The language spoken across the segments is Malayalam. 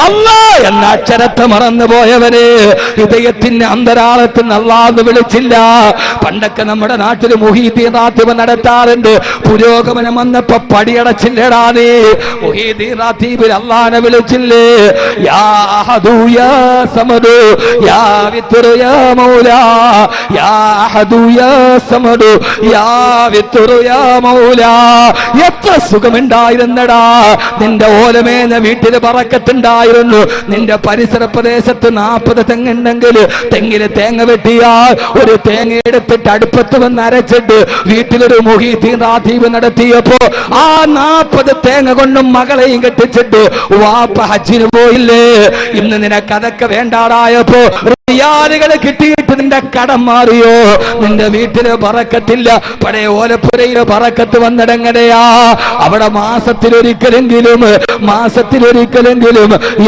അല്ലാ എന്ന അക്ഷരത്തെ മറന്നുപോയവന് ഹൃദയത്തിന്റെ അന്തരാളത്തിൽ അല്ലാഹ് വിളിച്ചില്ല. പണ്ടൊക്കെ നമ്മുടെ നാട്ടിൽ മുഹീദ്ദീൻ റാത്തീബ് നടത്താറുണ്ട്. പുരോഗമനം വന്നപ്പോ പടിയടച്ചില്ലടാ നീ. മുഹീദ്ദീൻ റാത്തീബിൽ അല്ലാഹനെ വിളിച്ചില്ലേ? യാ അഹദു യാ സമദു യാ വിത്റു യാ മൗലാ യാ അഹദു യാ സമദു യാ വിത്റു യാ മൗലാ. എത്ര സുഖമുണ്ടായിരുന്നടാ നിന്റെ ഓലമേന വീട്ടിൽ ബറക്കത്തുണ്ടായിരുന്നു. നിന്റെ പരിസര പ്രദേശത്ത് 40 തെങ്ങുണ്ടെങ്കിൽ തെങ്ങിന് തേങ്ങ വെട്ടിയാൽ ഒരു തേങ്ങ എടുത്തിട്ട് അടുപ്പത്ത് വന്ന് അരച്ചിട്ട് വീട്ടിലൊരു മുഹീദ്ദീൻ റാത്തീബ് നടത്തിയപ്പോ ആ 40 തേങ്ങ കൊണ്ടും മകളെയും കെട്ടിച്ചിട്ട് വാപ്പ ഹജ്ജിന് പോയില്ലേ? ഇന്ന് നിനക്ക് അതൊക്കെ വേണ്ടാടായപ്പോ റിയാലുകൾ കിട്ടിയിട്ട് നിന്റെ കടം മാറിയോ? നിന്റെ വീട്ടില് ബറക്കത്തില്ല. പഴയ ഓലപ്പുരയില് ബറക്കത്ത് വന്നിടങ്ങനെയാ? അവിടെ മാസത്തിലൊരിക്കലെങ്കിലും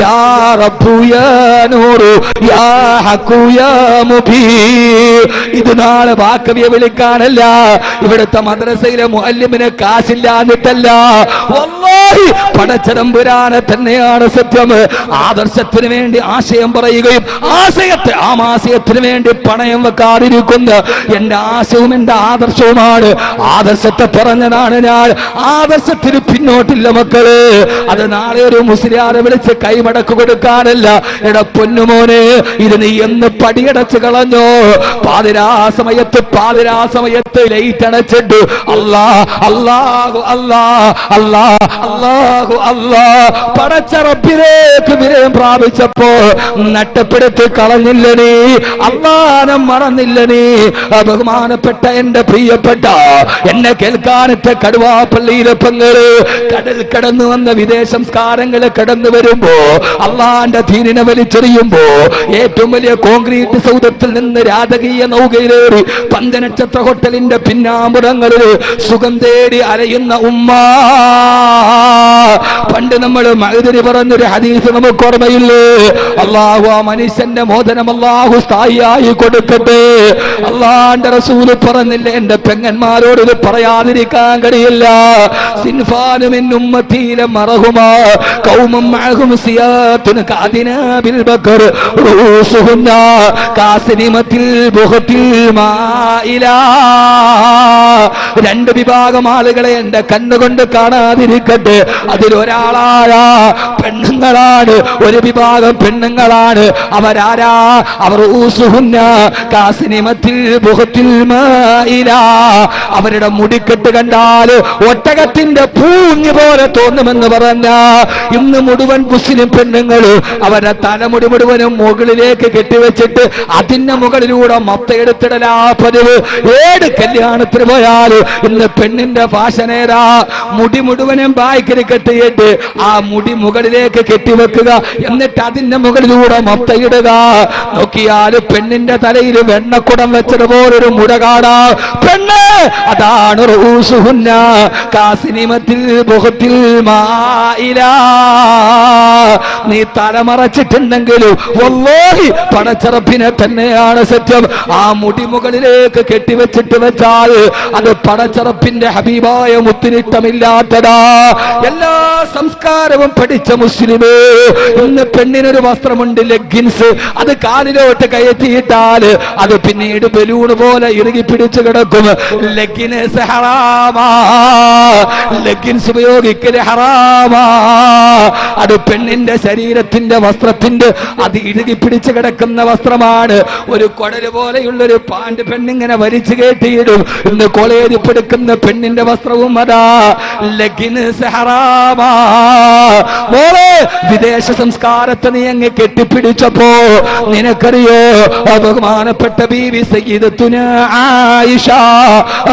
യാ റബ്ബു യാ നൂറു യാ ഹഖു യാ മുബീൻ. ഇത് നാളെ വാക്കവിയെ വിളിക്കാനല്ല, ഇവിടുത്തെ മദ്രസയിലെ മുഅല്ലിമിന് കാശില്ലാന്നിട്ടല്ല, വല്ലാഹി പടച്ചതമ്പുരാനെ തന്നെയാണ് സത്യം. ആദർശത്തിന് വേണ്ടി ആശയം പറയുകയും ആശയത്തിന് വേണ്ടി പണയം വെക്കാതിരിക്കുന്ന എന്റെ ആശയവും എന്റെ ആദർശവുമാണ്. ആദർശത്തെ പറഞ്ഞതാണ് ഞാൻ. ആദർശത്തിന് പിന്നോട്ടില്ല മക്കള്. അത് നാളെ ഒരു മുസ്ലിയാരെ വിളിച്ച് കൈമടക്ക് കൊടുക്കാനല്ല. എടാ പൊന്നുമോനെ, ഇത് നീ എന്ന് പടിയടച്ച് കളഞ്ഞോ? പാതിരാ സമയത്ത് ലൈറ്റ് അടച്ചിട്ട് അല്ലാഹു പടച്ച റബ്ബിലേക്ക് വിരയം പ്രാപിച്ചപ്പോ നട്ടപ്പെടുത്തി കളഞ്ഞില്ല നീ, അല്ലാഹനെ മറന്നില്ല നീ. ബഹുമാനപ്പെട്ട എന്റെ പ്രിയപ്പെട്ട എന്നെ കേൾക്കാനത്തെ കടുവാപ്പള്ളിയിലെ പെങ്ങള് കടൽ കടന്നു വന്ന വിദേശ സംസ്കാരങ്ങള് കടന്നു വരുമ്പോ അള്ളാന്റെ ദീനിനെ വലിച്ചെറിയുമ്പോ ഏറ്റവും വലിയ കോൺക്രീറ്റ് സൗധത്തിൽ നിന്ന് രാജകീയ നൗകയിലേറി പഞ്ചനക്ഷത്ര ഹോട്ടലിന്റെ പിന്നാമ്പുറങ്ങളിൽ സുഖം തേടി അലയുന്ന ഉമ്മ. പണ്ട് നമ്മൾ മഅ്ദരി പറഞ്ഞൊരു ഹദീസ് നമുക്ക് ഓർമ്മയില്ലേ? അല്ലാഹു ആ മനുഷ്യന്റെ മോചനം അല്ലാഹു സ്ഥായിയായി കൊടുക്കട്ടെ. അല്ലാഹുവിന്റെ റസൂല് പറഞ്ഞില്ലേ, എന്റെ പെങ്ങന്മാരോട് ഇത് പറയാതിരിക്കാൻ കഴിയില്ല. സിൻഫാനു മിൻ ഉമ്മത്തി ലമറഹുമാ ഖൗമും മഅഹും സിയാത്തുൻ കഅദിനാബിൽ ബക്കർ റൂസുഹുന്ന കാസിനിമത്തിൽ ബുഖത്തിൽ മായിലാ. 2 വിഭാഗം ആളുകളെ എന്റെ കണ്ണുകൊണ്ട് കാണാതിരിക്കട്ടെ. അതിലൊരാളായ പെണ്ണുങ്ങളാണ്. ഒരു വിഭാഗം പെണ്ണുങ്ങളാണ്. അവരാരാ? അവർ റൂസുഹുന്ന കാസിനിമത്തിൽ ബുഖത്തിൽ മായിലാ. അവരുടെ മുടിക്കെട്ട് കണ്ടാൽ ഒട്ടകത്തിന്റെ പൂഞ്ഞ് പോലെ തോന്നുമെന്ന് പറഞ്ഞ ഇന്ന് മുഴുവൻ മുസ്ലിം പെണ്ണുങ്ങൾ അവരുടെ തലമുടി മുഴുവനും മുകളിലേക്ക് കെട്ടിവെച്ചിട്ട് അതിന്റെ മുകളിലൂടെ മൊത്തയെടുത്തിടലാ പതിവ്. ഏത് കല്യാണത്തിന് പോയാലും ഇന്ന് പെണ്ണിന്റെ ഫാഷനേരാ മുടി മുഴുവനും ബാക്കിൽ കെട്ടിയിട്ട് ആ മുടി മുകളിലേക്ക് കെട്ടിവെക്കുക, എന്നിട്ട് അതിന്റെ മുകളിലൂടെ മൊത്തയിടുക. നോക്കിയാൽ പെണ്ണിന്റെ തലയിൽ വെണ്ണക്കുടം വെച്ചതുപോലൊരു മുട കാണാ. പെണ്ണ് അതാണ് റൂസുഹുന്ന കാസിനിമത്തിൽ ബുഖത്തിൽ മായിലാ. നീ തലമറച്ചിട്ടുണ്ടെങ്കിലും വല്ലാഹി പടച്ചറപ്പിനെ തന്നെയാണ് സത്യം. ആ മുടി മുകളിലേക്ക് കെട്ടിവെച്ചിട്ട് വെച്ചാൽ അത് പടച്ചറപ്പിന്റെ ഹബീബായ മുത്തിനിട്ടമില്ലാത്തതാ. എല്ലാ സംസ്കാരവും പഠിച്ച മുസ്ലിമേ, ഇന്ന് പെണ്ണിനൊരു വസ്ത്രമുണ്ട്, ലെഗിൻസ്. അത് കാലിലോട്ട് കയറ്റിയിട്ടാൽ അത് പിന്നീട് ബലൂൺ പോലെ ഇറുകി പിടിച്ചു കിടക്കും. ലെഗിൻസ് ഹറാമാ, ലെഗിൻസ് ഉപയോഗിക്കൽ ഹറാമാ. അത് പെണ്ണിന്റെ ശരീരത്തിന്റെ വസ്ത്രത്തിന്റെ അത് ഇഴുകി പിടിച്ചു കിടക്കുന്ന വസ്ത്രമാണ്. ഒരു കൊടല് പോലെയുള്ളൊരു പാന്റ് പെണ്ണിങ്ങനെ വലിച്ചു കയറ്റിയിടും. ഇന്ന് കോളേജിൽ പഠിക്കുന്ന പെണ്ണിന്റെ വസ്ത്രവും അതാ ലെഗിൻസ് ഹറാമാ. മോളെ, വിദേശ സംസ്കാരത്തെ നീ അങ്ങ് കെട്ടിപ്പിടിച്ചപ്പോ നിനക്കറിയോ, ബഹുമാനപ്പെട്ട ബീവി സയ്യിദത്തുനാ ആയിഷ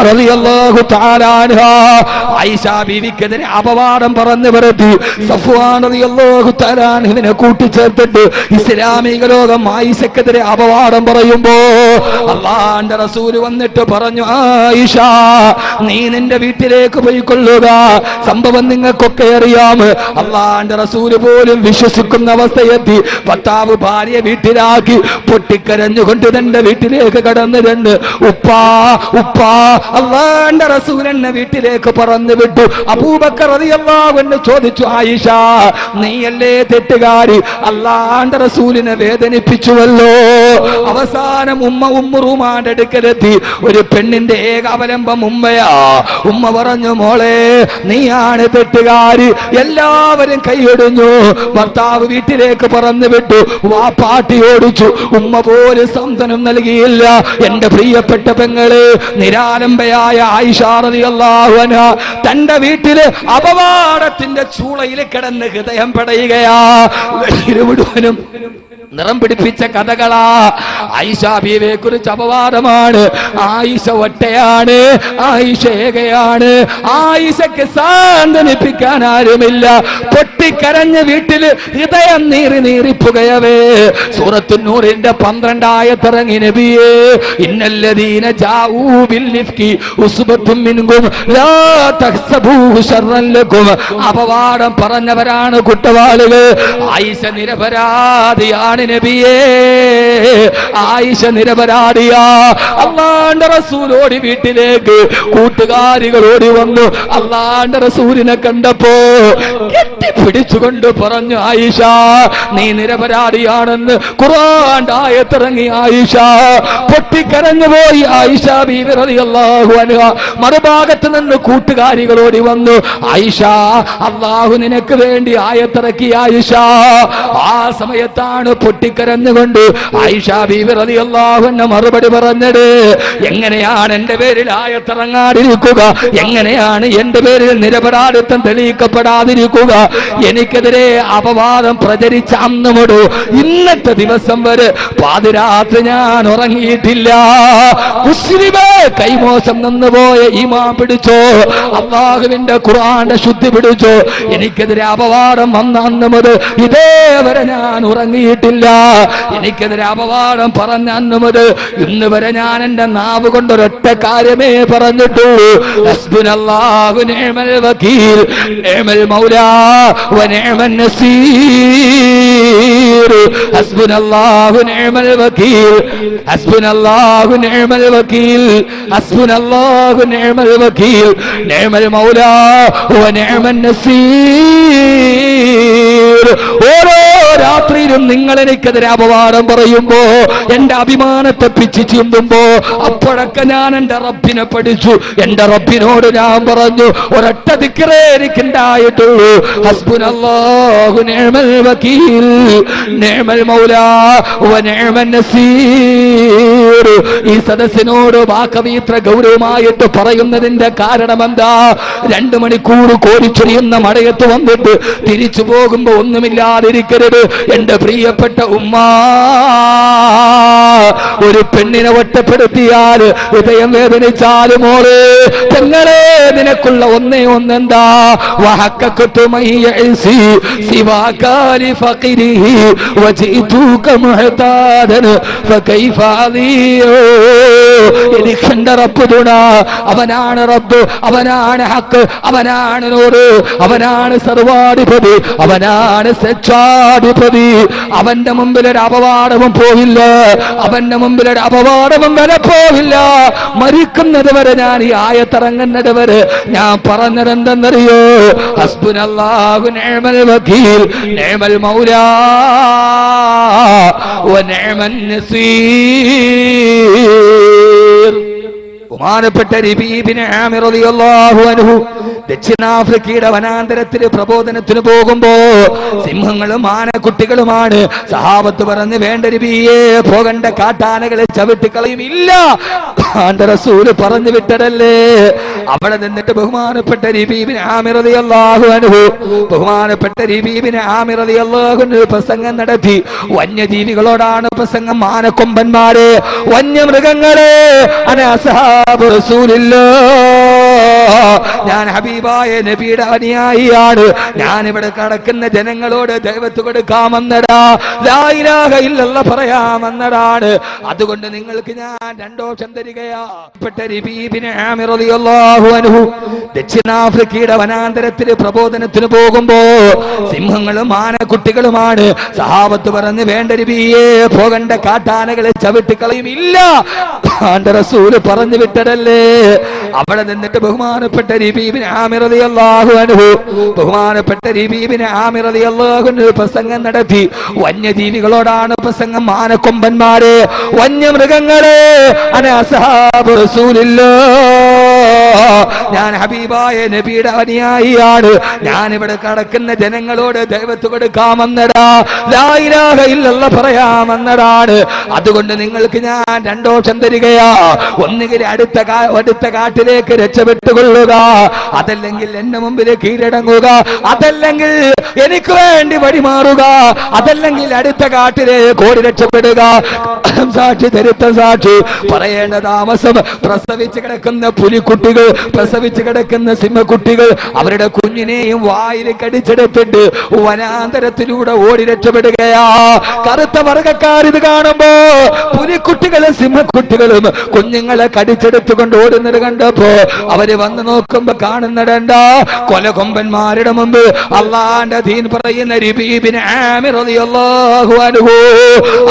റളിയല്ലാഹു തആല അൻഹാ, ആയിഷ ബീവിക്കെതിരെ അപവാദം പറഞ്ഞു വരുത്തി സഫ്വാൻ റളിയല്ലാഹു തആല അൻഹുവിനെ കൂട്ടിച്ചേർത്തിട്ട് ഇസ്ലാമിക ലോകം ആയിഷക്കെതിരെ അപവാദം പറയുമ്പോ അല്ലാഹുവിന്റെ റസൂൽ വന്നിട്ട് പറഞ്ഞു, ആയിഷ നീ നിന്റെ വീട്ടിലേക്ക് പോയിക്കൊള്ളുക. സംഭവം നിങ്ങൾക്കൊക്കെ അറിയാം. അല്ലാഹുവിന്റെ റസൂൽ പോലും വിശ്വസിക്കുന്ന അവസ്ഥയെത്തി. ഭർത്താവ് ഭാര്യ വീട്ടിലാക്കി പൊട്ടിക്കരഞ്ഞുകൊണ്ട് തന്റെ വീട്ടിലേക്ക് കടന്നിട്ടുണ്ട്. ഉപ്പാ ഉപ്പാ, അല്ലാഹുവിന്റെ റസൂൽ എന്നെ വീട്ടിലേക്ക് പറഞ്ഞു വിട്ടു. അബൂബക്കർ റളിയല്ലാഹു അൻഹു ചോദിച്ചു, ആയിഷ നീയല്ലേ തെറ്റുകാരി? കൂട്ടുകാരി അല്ലാഹുവിന്റെ റസൂലിനെ വേദനിപ്പിച്ചുവല്ലോ. അവസാനം ഉമ്മുറുമാന്റെ അടുക്കലെത്തി. ഒരു പെണ്ണിന്റെ ഏക അവലംബം ഉമ്മയാ. ഉമ്മ പറഞ്ഞു, മോളെ നീയാണ് തെറ്റുകാരി. എല്ലാവരും കൈയൊടിഞ്ഞു. ഭർത്താവ് വീട്ടിലേക്ക് പറന്നു വിട്ടു. വാപ്പാട്ടി ഓടിച്ചു. ഉമ്മ പോലും സാന്ത്വനം നൽകിയില്ല. എന്റെ പ്രിയപ്പെട്ട പെങ്ങള്, നിരാലംബയായ ആയിഷ റളിയല്ലാഹു അൻഹ തന്റെ വീട്ടില് അപവാദത്തിന്റെ ചൂളയിൽ കിടന്ന് ഹൃദയം പടയുകയാ. മുഴുവനും നിറം പിടിപ്പിച്ച കഥകളാ. ആയിഷ ബീവിയെ കുറിച്ച് അപവാദമാണ്. ആയിഷ ഒറ്റയാണ്, ആയിഷ ഏകയാണ്, ആയിഷയ്ക്ക് സാന്ത്വനിപ്പിക്കാൻ ആരുമില്ല. പൊട്ടിക്കരഞ്ഞ് വീട്ടില് ഹൃദയം നീറിപ്പുകയവേ. സൂറത്തു നൂറിന്റെ 12 ആയത്തിറങ്ങി. നബിയേ, ഇന്നല്ലദീന ജാഊ ബിൽ ഇഫ്കി ഉസ്ബത്തും മിൻകും ലാ തഹ്സബൂഹു ശർറൻ ലക്കും. അപവാദം പറഞ്ഞവരാണ് കുറ്റവാളികൾ. ആയിഷ നിരപരാധിയാണ് നബിയേ, ആയിഷ നിരപരാധിയാ. അല്ലാഹുവിന്റെ റസൂൽ ഓടി വീട്ടിലേക്ക്. കൂട്ടുകാരികൾ ഓടി വന്നു. അല്ലാഹുവിന്റെ റസൂലിനെ കണ്ടപ്പോ കെട്ടിപ്പിടിച്ചുകൊണ്ട് പറഞ്ഞു, ആയിഷ നീ നിരപരാധിയാണെന്ന് ഖുർആന്റെ ആയത്തിറങ്ങി. ആയിഷ പൊട്ടിക്കരഞ്ഞു പോയി. ആയിഷ ബീവി റളിയല്ലാഹു അൻഹ. മറുഭാഗത്ത് നിന്ന് കൂട്ടുകാരികൾ ഓടി വന്നു. ആയിഷ, അല്ലാഹു നിനക്ക് വേണ്ടി ആയത്തിറക്കി. ആയിഷ ആ സമയത്താണ് പൊട്ടിക്കരഞ്ഞുകൊണ്ട് ആയിഷ ബീവി റളിയല്ലാഹു അൻഹ മറുപടി പറഞ്ഞത്. എങ്ങനെയാണ് എന്റെ പേരിൽ ആയത്തിറങ്ങാതിരിക്കുക? എങ്ങനെയാണ് എന്റെ പേരിൽ നിരപരാധിത്വം തെളിയിക്കപ്പെടാതിരിക്കുക? എനിക്കെതിരെ അപവാദം പ്രചരിച്ച അന്ന് മുതൽ ഇന്നത്തെ ദിവസം വരെ പാതിരാത്രി ഞാൻ ഉറങ്ങിയിട്ടില്ല. മുസ്ലിമേ, കൈമോശം നിന്നുപോയ ഈമാൻ പിടിച്ചോ, അല്ലാഹുവിന്റെ ഖുർആന്റെ ശുദ്ധി പിടിച്ചോ. എനിക്കെതിരെ അപവാദം വന്ന അന്ന് മുതൽ ഇതേവരെ ഞാൻ ഉറങ്ങിയിട്ടില്ല. എനിക്കെതിരെ അപവാദം പറഞ്ഞ അന്ന് മുതൽ ഇന്ന് വരെ ഞാൻ എന്റെ നാവ് കൊണ്ട് ഒരൊറ്റ കാര്യമേ പറഞ്ഞിട്ടുള്ളൂ. ഹസ്ബുനല്ലാഹു നിഅമൽ വകീൽ, നിഅമൽ മൗലാ വ നിഅമൻ നസീർ. ഹസ്ബുനല്ലാഹു നിഅമൽ വകീൽ, ഹസ്ബുനല്ലാഹു നിഅമൽ വകീൽ, ഹസ്ബുനല്ലാഹു നിഅമൽ വകീൽ, നിഅമൽ മൗലാ വ നിഅമൻ നസീർ. ഓരോ രാത്രിയിലും നിങ്ങൾ എനിക്കെതിരെ അപവാദം പറയുമ്പോ, എന്റെ അഭിമാനത്തെ പിച്ച് ചീന്തുമ്പോ, അപ്പോഴൊക്കെ ഞാൻ എന്റെ റബ്ബിനെ പഠിച്ചു. എന്റെ റബ്ബിനോട് ഞാൻ പറഞ്ഞു, ഒരൊറ്റ ദിക്റേ എനിക്കുണ്ടായിട്ടുള്ളൂ. ഹസ്ബുനല്ലാഹു നിഅമൽ വകീൽ, നിഅമൽ മൗലാ വ നിഅമൻ നസീർ. ഈ സദസ്സിനോട് വാക്കവി ഇത്ര ഗൗരവമായിട്ട് പറയുന്നതിന്റെ കാരണം എന്താ? 2 മണിക്കൂർ കോരിച്ചൊരിയുന്ന മഴയത്ത് വന്നിട്ട് തിരിച്ചു പോകുമ്പോ ഒന്നുമില്ലാതിരിക്കരുത്. എന്റെ പ്രിയപ്പെട്ട ഉമ്മ, ഒരു പെണ്ണിനെ ഒറ്റപ്പെടുത്തിയാൽ, ഹൃദയം വേദനിച്ചാൽ, മോള് പെങ്ങളെ നിനക്കുള്ള ഒന്നേ ഒന്നെന്താ? വഹക്കഖതു മയ്യസി സിവാകാലി ഫഖിരിഹി വജിതുക മുഹതാദൻ ഫകൈഫ അദിയോ. എനിക്കെന്റെ റബ്ബ് തുണ. അവനാണ് റബ്ബ്, അവനാണ് ഹക്ക്, അവനാണ് നൂറ്, അവനാണ് സർവാധിപതി, അവനാണ് സച്ചാധിപതി. അവന്റെ മുമ്പിൽ ഒരു അപവാദവും പോവില്ല. അവന്റെ മുമ്പിൽ ഒരു അപവാദവും വില പോവില്ല. മരിക്കുന്നത് വരെ ഞാൻ ഈ ആയത്തിറങ്ങുന്നത് വരെ ഞാൻ പറഞ്ഞതെന്തെന്നറിയോ? ഹസ്ബുനല്ലാഹു നിഅമൽ വകീൽ, നിഅമൽ മൗലാ വ നിഅമൻ നസീർ. ബഹുമാനപ്പെട്ട റബീബിന് ആമിർ റളിയല്ലാഹു അൻഹു ദക്ഷിണാഫ്രിക്കയുടെ വനാന്തരത്തിൽ പ്രബോധനത്തിന് പോകുമ്പോ സിംഹങ്ങളും ആനക്കുട്ടികളുമാണ്. സഹാബത്ത് പറഞ്ഞ്, വേണ്ട നബിയേ, പോകണ്ട, കാട്ടാനകളെ ചവിട്ടിക്കളയും. ഇല്ല, ആന്റെ റസൂല് പറഞ്ഞു വിട്ടതല്ലേ. അവിടെ നിന്നിട്ട് ബഹുമാനപ്പെട്ട റബീബിന് ആമിർ റളിയല്ലാഹു അൻഹു, ബഹുമാനപ്പെട്ട റബീബിന് ആമിർ റളിയല്ലാഹു അൻഹു പ്രസംഗം നടത്തി. വന്യജീവികളോടാണ് പ്രസംഗം. ആനക്കൊമ്പന്മാരെ, വന്യമൃഗങ്ങളെ, അനഅസ്ഹാബു റസൂലില്ലാഹ്, ഞാൻ ഹബീബായ നബിയുടെ അനുയായിയാണ്. ഞാൻ ഇവിടെ കടക്കുന്ന ജനങ്ങളോട് ദൈവത്ത് കൊടുക്കാമെന്നടാ, ലാ ഇലാഹ ഇല്ലല്ലാഹ് പറയാമെന്നതാണ്. അതുകൊണ്ട് നിങ്ങൾക്ക് ഞാൻ 2 ഓപ്ഷൻ തരികയാ. റബീബിന് ആമിർ റളിയല്ലാഹു അൻഹു ദക്ഷിണാഫ്രിക്കയുടെ വനാന്തരത്തിൽ പ്രബോധനത്തിന് പോകുമ്പോ സിംഹങ്ങളും ആനക്കുട്ടികളുമാണ്. സഹാബത്ത് പറഞ്ഞ്, വേണ്ട നബിയേ, പോകണ്ട, കാട്ടാനകളെ ചവിട്ടിക്കളയും. ഇല്ല, ആന്റെ റസൂല് പറഞ്ഞു വിട്ടതല്ലേ. അവിടെ നിന്നിട്ട് ബഹുമാനപ്പെട്ട രബീബിൻ ആമിർ റളിയല്ലാഹു അൻഹു പ്രസംഗം നടത്തി. വന്യജീവികളോടാണ് പ്രസംഗം. മാനക്കൊമ്പന്മാരെ, വന്യമൃഗങ്ങളെ, അസ്ഹാബു റസൂലില്ലാഹ്, ഞാൻ ഹബീബായ നബിയുടെ അനുയായിയാണ്. ഞാൻ ഇവിടെ കടക്കുന്ന ജനങ്ങളോട് ദൈവത്ത് കൊടുക്കാമെന്നടാ, ലാ ഇലാഹ ഇല്ലല്ലാഹ് പറയാമെന്നതാണ്. അതുകൊണ്ട് നിങ്ങൾക്ക് ഞാൻ രണ്ടോഷം തരികയാ. ഒന്നുകിൽ അടുത്ത കാട്ടിലേക്ക് രക്ഷപ്പെട്ടുകൊള്ളുക, അതല്ലെങ്കിൽ എന്റെ മുമ്പിൽ കീഴടങ്ങുക, അതല്ലെങ്കിൽ എനിക്ക് വേണ്ടി വഴിമാറുക, അതല്ലെങ്കിൽ അടുത്ത കാട്ടിലേക്ക് ഓടി രക്ഷപ്പെടുക. സാക്ഷി, ചരിത്ര സാക്ഷി. പറയേണ്ട താമസം, പ്രസവിച്ച് കിടക്കുന്ന പുലിക്കുട്ടികൾ, പ്രസവിച്ച് കിടക്കുന്ന സിംഹക്കുട്ടികൾ അവരുടെ കുഞ്ഞിനെയും വായിൽ കടിച്ചെടുത്തിട്ട് വനാന്തരത്തിലൂടെ ഓടി രക്ഷപ്പെടുകയാ. കറുത്ത വർഗക്കാരിത് കാണുമ്പോ പുലിക്കുട്ടികളും സിംഹക്കുട്ടികളും കുഞ്ഞുങ്ങളെ കടിച്ചെടുത്തുകൊണ്ട് ഓടുന്നത് കണ്ടപ്പോ അവര് വന്ന് നോക്കുമ്പോ കാണുന്നിടണ്ട കൊലകൊമ്പന്മാരുടെ മുമ്പ് അള്ളാന്റെ ദീൻ പറയുന്ന രബീബിൻ ആമിർ റളിയല്ലാഹു അൻഹു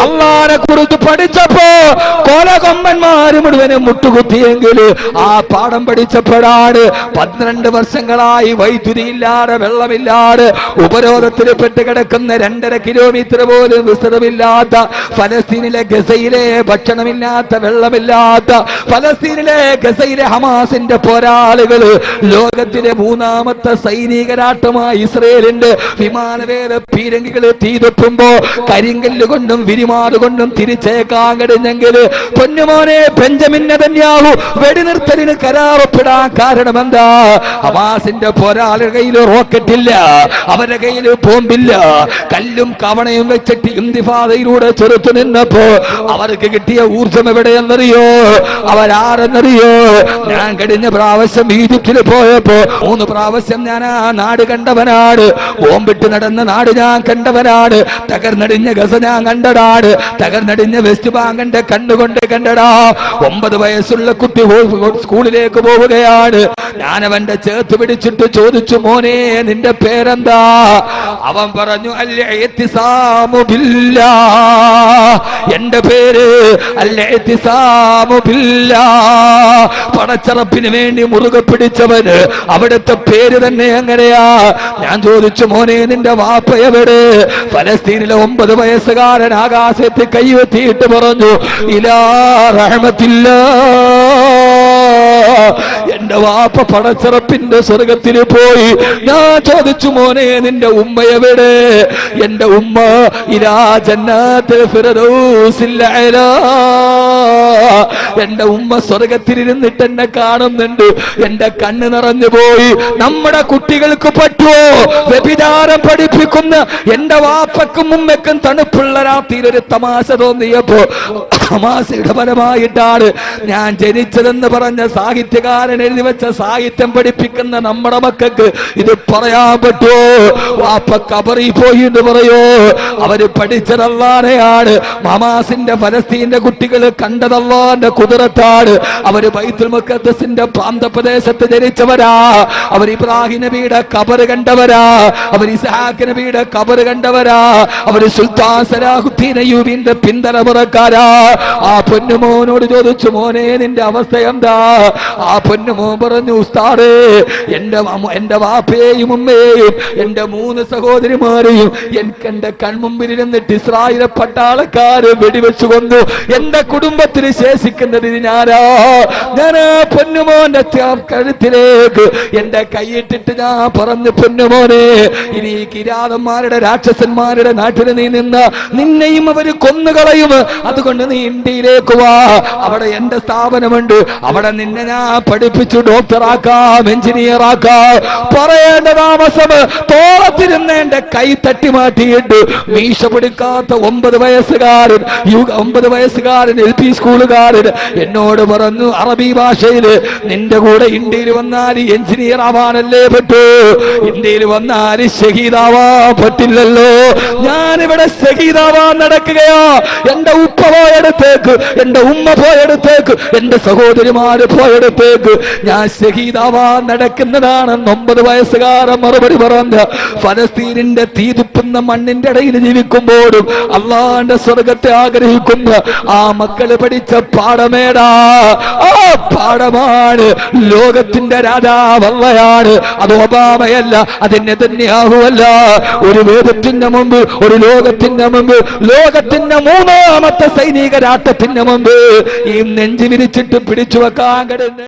അള്ളാനെ കുറിച്ച് പഠിച്ചപ്പോ കൊലകൊമ്പന്മാര് മുഴുവനും മുട്ടുകുത്തിയെങ്കിൽ ആ പാഠം പഠിച്ചപ്പോഴാണ് 12 വർഷങ്ങളായി വൈദ്യുതി ഇല്ലാതെ, വെള്ളമില്ലാതെ, ഉപരോധത്തിൽ പെട്ട് കിടക്കുന്ന 2.5 കിലോമീറ്റർ പോലും വിസ്തൃതമില്ലാത്ത ഫലസ്തീനിലെ ഗസയിലെ ഭക്ഷണമില്ലാത്ത, വെള്ളമില്ലാത്ത ഫലസ്തീനിലെ ഗസയിലെ ഹമാസിന്റെ പോരാളികള് ലോകത്തിലെ 3ാമത്തെ സൈനിക രാഷ്ട്രമായ ഇസ്രയേലിന്റെ വിമാനവേദ പീരങ്കികള് തീതൊട്ടുമ്പോ കരിങ്കല്ല് കൊണ്ടും വിരിമാറുകൊണ്ടും തിരിച്ചേക്കാൻ കഴിഞ്ഞെങ്കിൽ പൊന്നുമോനെ ബെഞ്ചമിൻ നെതന്യാഹു വെടിനിർത്തലിന് കരാറൊപ്പിടാൻ കാരണം എന്താ? ഹമാസിന്റെ പോരാളികളുടെ കയ്യിൽ റോക്കറ്റ് ഇല്ല, അവരുടെ കയ്യിൽ ബോംബില്ല. കല്ലും കവണയും വെച്ചിട്ട് ഇന്തിഫാദയിലൂടെ ചെറുത്തു നിന്നപ്പോ അവർക്ക് കിട്ടിയ ഊർജം എവിടെയെന്നറിയോ? അവരാരെന്നറിയോ? ഞാൻ കഴിഞ്ഞ പ്രാവശ്യം ഈജിപ്തിൽ പോയപ്പോ 3 പ്രാവശ്യം ഞാൻ ആ നാട് കണ്ടവനാണ്. ബോംബിട്ട് നടന്ന നാട് ഞാൻ കണ്ടവനാണ്. തകർന്നടിഞ്ഞ ഗസ ഞാൻ കണ്ടടാണ്. തകർന്നടിഞ്ഞ വെസ്റ്റ് ബാങ്കിന്റെ കണ്ണുകൊണ്ട് കണ്ടടാ. 9 വയസ്സുള്ള കുട്ടി സ്കൂളിലേക്ക് പോവുകയാണ്. ഞാൻ അവന്റെ ചേർത്ത് പിടിച്ചിട്ട് ചോദിച്ചു, മോനെ നിന്റെ പേരെന്താ? അവൻ പറഞ്ഞു, അൽ-ഇഅ്തിസാമു ബില്ലാഹ്. എന്റെ പേര് അൽ-ഇഅ്തിസാമു ബില്ലാഹ്. പടച്ചറപ്പിന് വേണ്ടി മുറുകെ പിടിച്ചവന് അവിടുത്തെ പേര് തന്നെ എങ്ങനെയാ? ഞാൻ ചോദിച്ചു, മോനെ നിന്റെ വാപ്പ എവിടെ? ഫലസ്തീനിലെ 9 വയസ്സുകാരൻ ആകാശത്ത് കൈവെത്തിയിട്ട് പറഞ്ഞു, ഇലാ റഹ്മത്തില്ലാഹ്. എന്റെ വാപ്പ പടച്ചറപ്പിന്റെ സ്വർഗത്തിൽ പോയി. ഞാൻ ചോദിച്ചു, മോനെ നിന്റെ ഉമ്മ എവിടെ? എന്റെ ഉമ്മ ഇലാ ജന്നാത്തിൽ ഫിർദൗസിൽ അലാ. എന്റെ ഉമ്മ സ്വർഗത്തിലിരുന്നിട്ട് എന്നെ കാണുന്നുണ്ട്. എന്റെ കണ്ണ് നിറഞ്ഞു പോയി. നമ്മുടെ കുട്ടികൾക്ക് പറ്റുമോ? വ്യഭിചാരം പഠിപ്പിക്കുന്ന എന്റെ വാപ്പക്കും ഉമ്മക്കും തണുപ്പുള്ള രാത്രിയിൽ ഒരു തമാശ തോന്നിയപ്പോ തമാശയുടെ ഫലമായിട്ടാണ് ഞാൻ ജനിച്ചതെന്ന് പറഞ്ഞ സാഹിത്യകാരൻ എഴുതി വെച്ച സാഹിത്യം പഠിപ്പിക്കുന്ന നമ്മുടെ മക്കൾക്ക് ഇത് പറയാൻ പറ്റുമോ? വാപ്പ കബറിൽ പോയി എന്ന് പറയോ? അവര് പഠിച്ചതല്ലാതെയാണ്. ഹമാസിന്റെ ഫലസ്തീന്റെ കുട്ടികൾ കണ്ടതല്ലാന്റെ കുതിരത്താണ്. അവര് ബൈത്തുൽ മുഖദ്ദസിന്റെ പ്രാന്തപ്രദേശത്ത് ജനിച്ചവരാ. അവർ ഇബ്രാഹിം നബിയുടെ കബറ് കണ്ടവരാ. അവർ ഇസ്ഹാഖ് നബിയുടെ കബറ് കണ്ടവരാ. അവര് സുൽത്താൻ സലാഹുദ്ദീൻ അയ്യൂബിന്റെ പിന്തലമുറക്കാരാ. ആ പൊന്നുമോനോട് ചോദിച്ചു, മോനെ നിന്റെ അവസ്ഥ എന്താ? ആ പൊന്നുമോൻ പറഞ്ഞു, ഉസ്താദേ എന്റെ വാപ്പയെയും ഉമ്മയെയും എന്റെ 3 സഹോദരിമാരെയും എനിക്ക് എന്റെ കൺമുമ്പിൽ ഇരുന്നിട്ട് ഇസ്രായേൽ പട്ടാളക്കാര് വെടിവെച്ചു കൊന്നു. എന്റെ കുടുംബത്തിന് ശേഷിക്കുന്നത് ഞാനാ. ഞാൻ ആ പൊന്നുമോന്റെ കഴുത്തിലേക്ക് എന്റെ കൈയിട്ടിട്ട് ഞാൻ പറഞ്ഞു, പൊന്നുമോനെ ഇനി കിരാതന്മാരുടെ രാക്ഷസന്മാരുടെ നാട്ടിൽ നീ നിന്നെയും അവര് കൊന്നുകളയും. അതുകൊണ്ട് നീ ഇന്ത്യയിലേക്ക് വാ. അവിടെ എന്റെ സ്ഥാപനമുണ്ട്. അവിടെ നിന്നെ ഞാൻ പഠിപ്പിച്ചു ഡോക്ടറാക്കാം, എഞ്ചിനീയർ ആക്കാം. പറയേണ്ട താമസം തോളത്തിരുന്ന് എന്റെ കൈ തട്ടി മാറ്റിയിട്ട് മീശ പിടിക്കാത്ത 9 വയസ്സുകാരൻ LP സ്കൂളുകാരൻ എന്നോട് പറഞ്ഞു, അറബി ഭാഷയിൽ നിന്റെ കൂടെ ഇന്ത്യയിൽ വന്നാൽ എഞ്ചിനീയർ ആവാനല്ലേ പറ്റൂ, ഇന്ത്യയിൽ വന്നാൽ ഷഹീദാവാൻ പറ്റില്ലല്ലോ. ഞാനിവിടെ ഷഹീദാവാൻ നടക്കുകയോ? എന്റെ ഉപ്പ പോയെടുത്ത് പോയടത്തേക്ക്, എന്റെ ഉമ്മ പോയടത്തേക്ക്, എന്റെ സഹോദരിമാര് പോയടത്തേക്ക് ഞാൻ ഷഹീദാവാൻ നടക്കുന്നതാണെന്ന് 9 വയസ്സുകാരൻ മറുപടി പറഞ്ഞ ഫലസ്തീനിന്റെ തീതുപ്പുന്ന മണ്ണിന്റെ ഇടയിൽ ജീവിക്കുമ്പോഴും അള്ളാന്റെ സ്വർഗത്തെ ആഗ്രഹിക്കുന്ന ആ മക്കള് പഠിച്ച പാഠമേടാ. ആ പാഠമാണ് ലോകത്തിന്റെ രാജാവല്ലയാണ്. അത് ഒബാമയല്ല, അത് നെതന്യാഹുവല്ല. ഒരു വേദത്തിന്റെ മുമ്പ്, ഒരു ലോകത്തിന്റെ മുമ്പ്, ലോകത്തിന്റെ 3ാമത്തെ സൈനിക രാഷ്ട്രത്തിന്റെ മുമ്പ് ഈ നെഞ്ചു വിരിച്ചിട്ട് പിടിച്ചു വെക്കാൻ കഴിയുന്ന